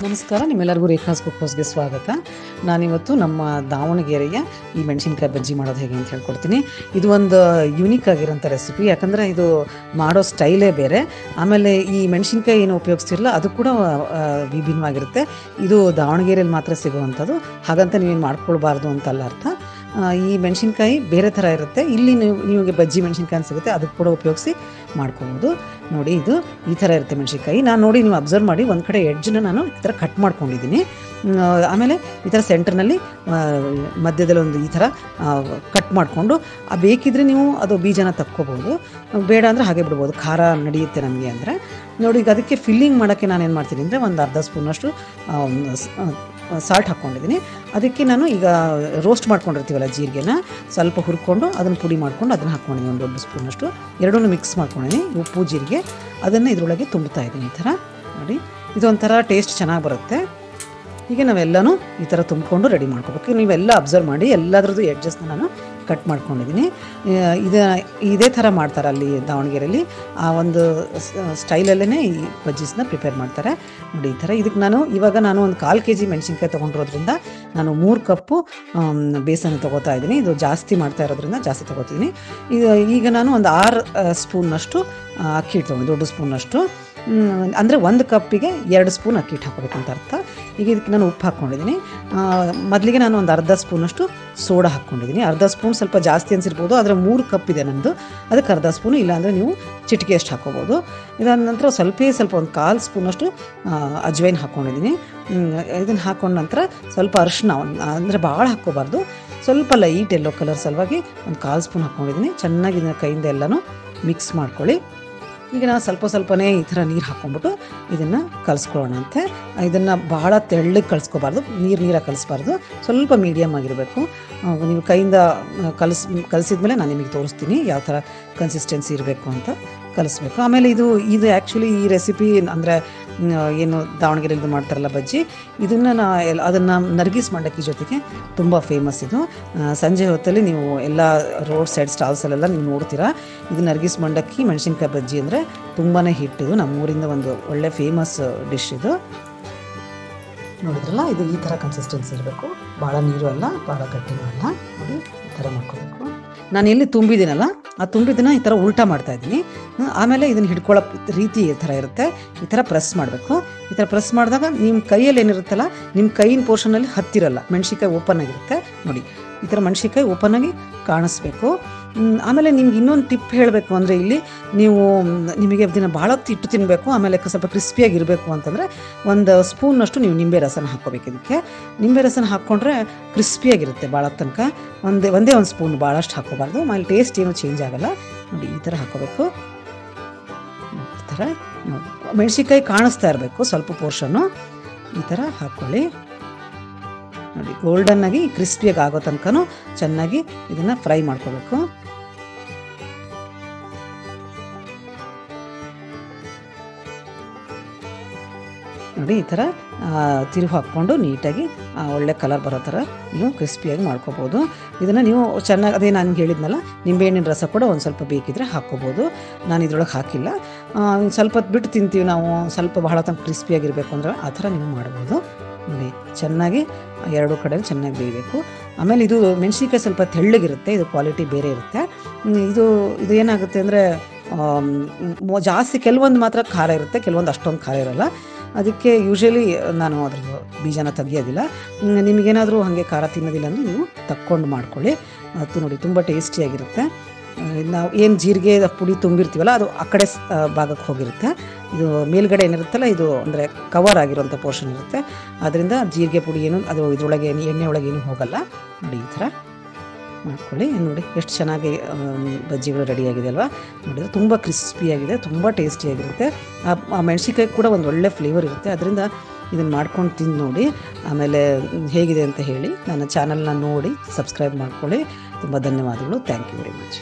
ನಮಸ್ಕಾರ, ನಿಮ್ಮೆಲ್ಲರಿಗೂ ರೇಖಾಸ್ ಕುಕ್ಕೋಸ್ಗೆ ಸ್ವಾಗತ. ನಾನಿವತ್ತು ನಮ್ಮ ದಾವಣಗೆರೆಯ ಈ ಮೆಣಸಿನ್ಕಾಯಿ ಬಜ್ಜಿ ಮಾಡೋದು ಹೇಗೆ ಅಂತ ಹೇಳ್ಕೊಡ್ತೀನಿ. ಇದು ಒಂದು ಯೂನಿಕ್ ಆಗಿರೋಂಥ ರೆಸಿಪಿ, ಯಾಕಂದರೆ ಇದು ಮಾಡೋ ಸ್ಟೈಲೇ ಬೇರೆ. ಆಮೇಲೆ ಈ ಮೆಣಸಿನ್ಕಾಯಿ ಏನು ಉಪಯೋಗಿಸ್ತಿರಲ್ಲ ಅದು ಕೂಡ ವಿಭಿನ್ನವಾಗಿರುತ್ತೆ. ಇದು ದಾವಣಗೆರೆಯಲ್ಲಿ ಮಾತ್ರ ಸಿಗುವಂಥದ್ದು, ಹಾಗಂತ ನೀವೇನು ಮಾಡ್ಕೊಳ್ಬಾರ್ದು ಅಂತಲ್ಲ ಅರ್ಥ. ಈ ಮೆಣಸಿನ್ಕಾಯಿ ಬೇರೆ ಥರ ಇರುತ್ತೆ. ಇಲ್ಲಿ ನಿಮಗೆ ಬಜ್ಜಿ ಮೆಣಸಿನ್ಕಾಯಿ ಸಿಗುತ್ತೆ, ಅದಕ್ಕೆ ಕೂಡ ಉಪಯೋಗಿಸಿ ಮಾಡ್ಕೊಬೋದು. ನೋಡಿ, ಇದು ಈ ಥರ ಇರುತ್ತೆ ಮೆಣಸಿನ್ಕಾಯಿ. ನಾನು ನೋಡಿ, ನೀವು ಅಬ್ಸರ್ವ್ ಮಾಡಿ, ಒಂದು ಕಡೆ ಎಡ್ಜನ್ನ ನಾನು ಈ ಥರ ಕಟ್ ಮಾಡ್ಕೊಂಡಿದ್ದೀನಿ. ಆಮೇಲೆ ಈ ಥರ ಸೆಂಟ್ರ್ನಲ್ಲಿ ಮಧ್ಯದಲ್ಲಿ ಒಂದು ಈ ಥರ ಕಟ್ ಮಾಡಿಕೊಂಡು, ಬೇಕಿದ್ರೆ ನೀವು ಅದು ಬೀಜನ ತಕ್ಕೋಬೋದು, ಬೇಡ ಅಂದರೆ ಹಾಗೆ ಬಿಡ್ಬೋದು, ಖಾರ ನಡೆಯುತ್ತೆ ನಮಗೆ ಅಂದರೆ. ನೋಡಿ, ಈಗ ಅದಕ್ಕೆ ಫಿಲ್ಲಿಂಗ್ ಮಾಡೋಕ್ಕೆ ನಾನು ಏನು ಮಾಡ್ತೀನಿ ಅಂದರೆ, ಒಂದು ಅರ್ಧ ಸ್ಪೂನಷ್ಟು ಸಾಲ್ಟ್ ಹಾಕ್ಕೊಂಡಿದ್ದೀನಿ. ಅದಕ್ಕೆ ನಾನು ಈಗ ರೋಸ್ಟ್ ಮಾಡ್ಕೊಂಡಿರ್ತೀವಲ್ಲ ಜೀರಿಗೆನ ಸ್ವಲ್ಪ ಹುರ್ಕೊಂಡು ಅದನ್ನು ಪುಡಿ ಮಾಡ್ಕೊಂಡು ಅದನ್ನು ಹಾಕ್ಕೊಂಡಿದ್ದೀನಿ. ಒಂದು ದೊಡ್ಡ ಸ್ಪೂನಷ್ಟು ಎರಡನ್ನೂ ಮಿಕ್ಸ್ ಮಾಡ್ಕೊಂಡಿದ್ದೀನಿ, ಉಪ್ಪು ಜೀರಿಗೆ. ಅದನ್ನು ಇದರೊಳಗೆ ತುಂಬುತ್ತಾ ಇದ್ದೀನಿ. ಈ ಥರ ನೋಡಿ, ಇದೊಂಥರ ಟೇಸ್ಟ್ ಚೆನ್ನಾಗಿ ಬರುತ್ತೆ. ಹೀಗೆ ನಾವೆಲ್ಲನೂ ಈ ಥರ ತುಂಬಿಕೊಂಡು ರೆಡಿ ಮಾಡ್ಕೋಬೇಕು. ನೀವೆಲ್ಲ ಅಬ್ಸರ್ವ್ ಮಾಡಿ, ಎಲ್ಲದರದ್ದು ಎಡ್ಜಸ್ನ ನಾನು ಕಟ್ ಮಾಡ್ಕೊಂಡಿದ್ದೀನಿ. ಇದೇ ಥರ ಮಾಡ್ತಾರೆ ಅಲ್ಲಿ ದಾವಣಗೆರೆಯಲ್ಲಿ, ಆ ಒಂದು ಸ್ಟೈಲಲ್ಲೇ ಈ ಬಜ್ಜೀಸ್ನ ಪ್ರಿಪೇರ್ ಮಾಡ್ತಾರೆ. ನೋಡಿ, ಈ ಥರ. ಇದಕ್ಕೆ ನಾನು ಒಂದು 1/4 kg ಮೆಣಸಿನ್ಕಾಯಿ ತೊಗೊಂಡಿರೋದ್ರಿಂದ ನಾನು 3 ಕಪ್ಪು ಬೇಸನ್ ತೊಗೋತಾ ಇದ್ದೀನಿ. ಇದು ಜಾಸ್ತಿ ಮಾಡ್ತಾ ಇರೋದ್ರಿಂದ ಜಾಸ್ತಿ ತೊಗೋತಿದ್ದೀನಿ. ಈಗ ನಾನು ಒಂದು 6 ಸ್ಪೂನ್ನಷ್ಟು ಅಕ್ಕಿ ಹಿಟ್ಟು ತೊಗೊಂಡು, ದೊಡ್ಡ ಸ್ಪೂನ್ನಷ್ಟು, ಅಂದರೆ 1 ಕಪ್ಪಿಗೆ 2 ಸ್ಪೂನ್ ಅಕ್ಕಿ ಹಿಟ್ಟು ಹಾಕೋಬೇಕು ಅಂತ ಅರ್ಥ. ಈಗ ಇದಕ್ಕೆ ನಾನು ಉಪ್ಪು ಹಾಕ್ಕೊಂಡಿದ್ದೀನಿ. ಮೊದಲಿಗೆ ನಾನು ಒಂದು ಅರ್ಧ ಸ್ಪೂನಷ್ಟು ಸೋಡಾ ಹಾಕ್ಕೊಂಡಿದ್ದೀನಿ. ಅರ್ಧ ಸ್ಪೂನ್ ಸ್ವಲ್ಪ ಜಾಸ್ತಿ ಅನಿಸಿರ್ಬೋದು, ಆದರೆ 3 ಕಪ್ ಇದೆ ನನ್ನದು, ಅದಕ್ಕೆ ಅರ್ಧ ಸ್ಪೂನು, ಇಲ್ಲಾಂದರೆ ನೀವು ಚಿಟಿಕೆ ಅಷ್ಟು ಹಾಕ್ಕೋಬೋದು. ಇದಾದ ನಂತರ ಸ್ವಲ್ಪ ಒಂದು 1/4 ಸ್ಪೂನಷ್ಟು ಅಜ್ವೈನ್ ಹಾಕ್ಕೊಂಡಿದ್ದೀನಿ. ಇದನ್ನು ಹಾಕೊಂಡ ನಂತರ ಸ್ವಲ್ಪ ಅರಿಶಿನ, ಅಂದರೆ ಭಾಳ ಹಾಕ್ಕೋಬಾರ್ದು, ಸ್ವಲ್ಪ ಲೈಟ್ ಯೆಲ್ಲೋ ಕಲರ್ ಸಲುವಾಗಿ ಒಂದು 1/4 ಸ್ಪೂನ್ ಹಾಕ್ಕೊಂಡಿದ್ದೀನಿ. ಚೆನ್ನಾಗಿ ಇದನ್ನು ಕೈಯಿಂದ ಎಲ್ಲನೂ ಮಿಕ್ಸ್ ಮಾಡ್ಕೊಳ್ಳಿ. ಈಗ ನಾವು ಸ್ವಲ್ಪನೇ ಈ ಥರ ನೀರು ಹಾಕ್ಕೊಂಡ್ಬಿಟ್ಟು ಇದನ್ನು ಕಲಿಸ್ಕೊಳ್ಳೋಣಂತೆ. ಇದನ್ನು ಭಾಳ ತೆಳ್ಳಗೆ ಕಲಿಸ್ಕೋಬಾರ್ದು, ನೀರಾಗಿ ಕಲಿಸ್ಬಾರ್ದು, ಸ್ವಲ್ಪ ಮೀಡಿಯಮ್ ಆಗಿರಬೇಕು. ನೀವು ಕೈಯಿಂದ ಕಲಿಸಿದ್ಮೇಲೆ ನಾನು ನಿಮಗೆ ತೋರಿಸ್ತೀನಿ ಯಾವ ಥರ ಕನ್ಸಿಸ್ಟೆನ್ಸಿ ಇರಬೇಕು ಅಂತ ಕಲಿಸ್ಬೇಕು. ಆಮೇಲೆ ಇದು ಆ್ಯಕ್ಚುಲಿ ಈ ರೆಸಿಪಿ ಅಂದರೆ ಏನು ದಾವಣಗೆರೆಯಲ್ಲಿ ಮಾಡ್ತಾರಲ್ಲ ಬಜ್ಜಿ, ಅದನ್ನು ನರ್ಗಿಸ್ ಮಂಡಕ್ಕಿ ಜೊತೆಗೆ ತುಂಬ ಫೇಮಸ್. ಇದು ಸಂಜೆ ಹೊತ್ತಲ್ಲಿ ನೀವು ಎಲ್ಲ ರೋಡ್ ಸೈಡ್ ಸ್ಟಾಲ್ಸಲ್ಲೆಲ್ಲ ನೀವು ನೋಡ್ತೀರಾ. ಇದು ನರ್ಗಿಸ್ ಮಂಡಕ್ಕಿ ಮೆಣಸಿನ್ಕಾಯಿ ಬಜ್ಜಿ ಅಂದರೆ ತುಂಬಾ ಹಿಟ್. ಇದು ನಮ್ಮೂರಿಂದ ಒಂದು ಒಳ್ಳೆ ಫೇಮಸ್ ಡಿಶ್ ಇದು. ನೋಡಿದ್ರಲ್ಲ, ಇದು ಈ ಥರ ಕನ್ಸಿಸ್ಟೆನ್ಸಿ ಇರಬೇಕು, ಭಾಳ ನೀರು ಅಲ್ಲ, ಭಾಳ ಗಟ್ಟಿನೂ ಅಲ್ಲ. ನೋಡಿ, ಈ ಥರ ಮಾಡ್ಕೋಬೇಕು. ನಾನು ಎಲ್ಲಿ ತುಂಬಿದ್ದೀನಲ್ಲ ಆ ತುಂಬಿದ್ದನ್ನು ಈ ಥರ ಉಲ್ಟಾ ಮಾಡ್ತಾಯಿದ್ದೀನಿ. ಆಮೇಲೆ ಇದನ್ನು ಹಿಡ್ಕೊಳ್ಳೋ ರೀತಿ ಈ ಥರ ಇರುತ್ತೆ. ಈ ಥರ ಪ್ರೆಸ್ ಮಾಡಬೇಕು. ಈ ಥರ ಪ್ರೆಸ್ ಮಾಡಿದಾಗ ನಿಮ್ಮ ಕೈಯಲ್ಲಿ ಏನಿರುತ್ತಲ್ಲ, ನಿಮ್ಮ ಕೈಯಿನ ಪೋರ್ಷನಲ್ಲಿ ಹತ್ತಿರಲ್ಲ, ಮೆಣಸಿನ್ಕಾಯಿ ಓಪನ್ ಆಗಿರುತ್ತೆ. ನೋಡಿ, ಈ ಥರ ಮೆಣಸಿನ್ಕಾಯಿ ಓಪನ್ ಆಗಿ ಕಾಣಿಸ್ಬೇಕು. ಆಮೇಲೆ ನಿಮ್ಗೆ ಇನ್ನೊಂದು ಟಿಪ್ ಹೇಳಬೇಕು ಅಂದರೆ, ಇಲ್ಲಿ ನಿಮಗೆ ದಿನ ಭಾಳ ಹಿಟ್ಟು ತಿನ್ನಬೇಕು, ಆಮೇಲೆ ಸ್ವಲ್ಪ ಕ್ರಿಸ್ಪಿಯಾಗಿರಬೇಕು ಅಂತಂದರೆ 1 ಸ್ಪೂನಷ್ಟು ನೀವು ನಿಂಬೆ ರಸನ ಹಾಕ್ಕೋಬೇಕು. ಇದಕ್ಕೆ ನಿಂಬೆ ರಸನ ಹಾಕ್ಕೊಂಡ್ರೆ ಕ್ರಿಸ್ಪಿಯಾಗಿರುತ್ತೆ ಭಾಳ ತನಕ. ಒಂದೇ 1 ಸ್ಪೂನ್, ಭಾಳಷ್ಟು ಹಾಕ್ಕೋಬಾರ್ದು, ಆಮೇಲೆ ಟೇಸ್ಟ್ ಏನೂ ಚೇಂಜ್ ಆಗೋಲ್ಲ. ನೋಡಿ, ಈ ಥರ ಹಾಕ್ಕೋಬೇಕು. ಈ ಥರ ನೋಡಿ, ಮೆಣಸಿನ್ಕಾಯಿ ಕಾಣಿಸ್ತಾ ಇರಬೇಕು ಸ್ವಲ್ಪ ಪೋರ್ಷನ್ನು. ಈ ಥರ ಹಾಕ್ಕೊಳ್ಳಿ. ನೋಡಿ, ಗೋಲ್ಡನ್ ಆಗಿ ಕ್ರಿಸ್ಪಿಯಾಗಿ ಆಗೋ ತನಕನೂ ಚೆನ್ನಾಗಿ ಇದನ್ನು ಫ್ರೈ ಮಾಡ್ಕೋಬೇಕು. ನೋಡಿ, ಈ ಥರ ತಿರುವು ಹಾಕ್ಕೊಂಡು ನೀಟಾಗಿ ಒಳ್ಳೆ ಕಲರ್ ಬರೋ ಥರ ನೀವು ಕ್ರಿಸ್ಪಿಯಾಗಿ ಮಾಡ್ಕೋಬೋದು. ಇದನ್ನು ನೀವು ಚೆನ್ನಾಗಿ, ಅದೇ ನಾನು ಹೇಳಿದ್ನಲ್ಲ, ನಿಂಬೆಹಣ್ಣಿನ ರಸ ಕೂಡ ಒಂದು ಸ್ವಲ್ಪ ಬೇಕಿದ್ರೆ ಹಾಕ್ಕೋಬೋದು. ನಾನು ಇದ್ರೊಳಗೆ ಹಾಕಿಲ್ಲ. ಸ್ವಲ್ಪ ಹೊತ್ತು ಬಿಟ್ಟು ತಿಂತೀವಿ ನಾವು, ಸ್ವಲ್ಪ ಬಹಳ ತನಕ ಕ್ರಿಸ್ಪಿಯಾಗಿರಬೇಕು ಅಂದರೆ ಆ ಥರ ನೀವು ಮಾಡ್ಬೋದು. ನೋಡಿ, ಚೆನ್ನಾಗಿ 2 ಕಡೆ ಚೆನ್ನಾಗಿ ಬೇಯಬೇಕು. ಆಮೇಲೆ ಇದು ಮೆಣಸಿನ್ಕಾಯಿ ಸ್ವಲ್ಪ ತೆಳ್ಳಗಿರುತ್ತೆ, ಇದು ಕ್ವಾಲಿಟಿ ಬೇರೆ ಇರುತ್ತೆ. ಇದು ಏನಾಗುತ್ತೆ ಅಂದರೆ, ಜಾಸ್ತಿ ಕೆಲವೊಂದು ಮಾತ್ರ ಖಾರ ಇರುತ್ತೆ, ಕೆಲವೊಂದು ಅಷ್ಟೊಂದು ಖಾರ ಇರೋಲ್ಲ. ಅದಕ್ಕೆ ಯೂಶ್ವಲಿ ನಾನು ಅದ್ರದ್ದು ಬೀಜನ ತೆಗಿಯೋದಿಲ್ಲ. ನಿಮಗೇನಾದರೂ ಹಾಗೆ ಖಾರ ತಿನ್ನೋದಿಲ್ಲ ಅಂದರೆ ನೀವು ತಕ್ಕೊಂಡು ಮಾಡ್ಕೊಳ್ಳಿ. ಅದು ನೋಡಿ, ತುಂಬ ಟೇಸ್ಟಿಯಾಗಿರುತ್ತೆ. ನಾವು ಏನು ಜೀರಿಗೆ ಪುಡಿ ತುಂಬಿರ್ತೀವಲ್ಲ, ಅದು ಆ ಕಡೆ ಭಾಗಕ್ಕೆ ಹೋಗಿರುತ್ತೆ. ಇದು ಮೇಲ್ಗಡೆ ಏನಿರುತ್ತಲ್ಲ, ಇದು ಅಂದರೆ ಕವರ್ ಆಗಿರೋಂಥ ಪೋರ್ಷನ್ ಇರುತ್ತೆ. ಅದರಿಂದ ಜೀರಿಗೆ ಪುಡಿ ಏನು ಅದು ಇದರೊಳಗೆ ಎಣ್ಣೆ ಒಳಗೆ ಏನೂ ಹೋಗಲ್ಲ. ನೋಡಿ, ಈ ಥರ ಮಾಡ್ಕೊಳ್ಳಿ. ನೋಡಿ, ಎಷ್ಟು ಚೆನ್ನಾಗಿ ಬಜ್ಜಿಗಳು ರೆಡಿಯಾಗಿದೆ ಅಲ್ವಾ. ನೋಡಿದರೆ ತುಂಬ ಕ್ರಿಸ್ಪಿಯಾಗಿದೆ, ತುಂಬ ಟೇಸ್ಟಿಯಾಗಿರುತ್ತೆ. ಆ ಮೆಣಸಿನ್ಕಾಯಿ ಕೂಡ ಒಂದು ಒಳ್ಳೆ ಫ್ಲೇವರ್ ಇರುತ್ತೆ. ಅದರಿಂದ ಇದನ್ನು ಮಾಡ್ಕೊಂಡು ತಿಂದು ನೋಡಿ, ಆಮೇಲೆ ಹೇಗಿದೆ ಅಂತ ಹೇಳಿ. ನನ್ನ ಚಾನಲ್ನ ನೋಡಿ ಸಬ್ಸ್ಕ್ರೈಬ್ ಮಾಡ್ಕೊಳ್ಳಿ. ತುಂಬ ಧನ್ಯವಾದಗಳು. Thank you very much.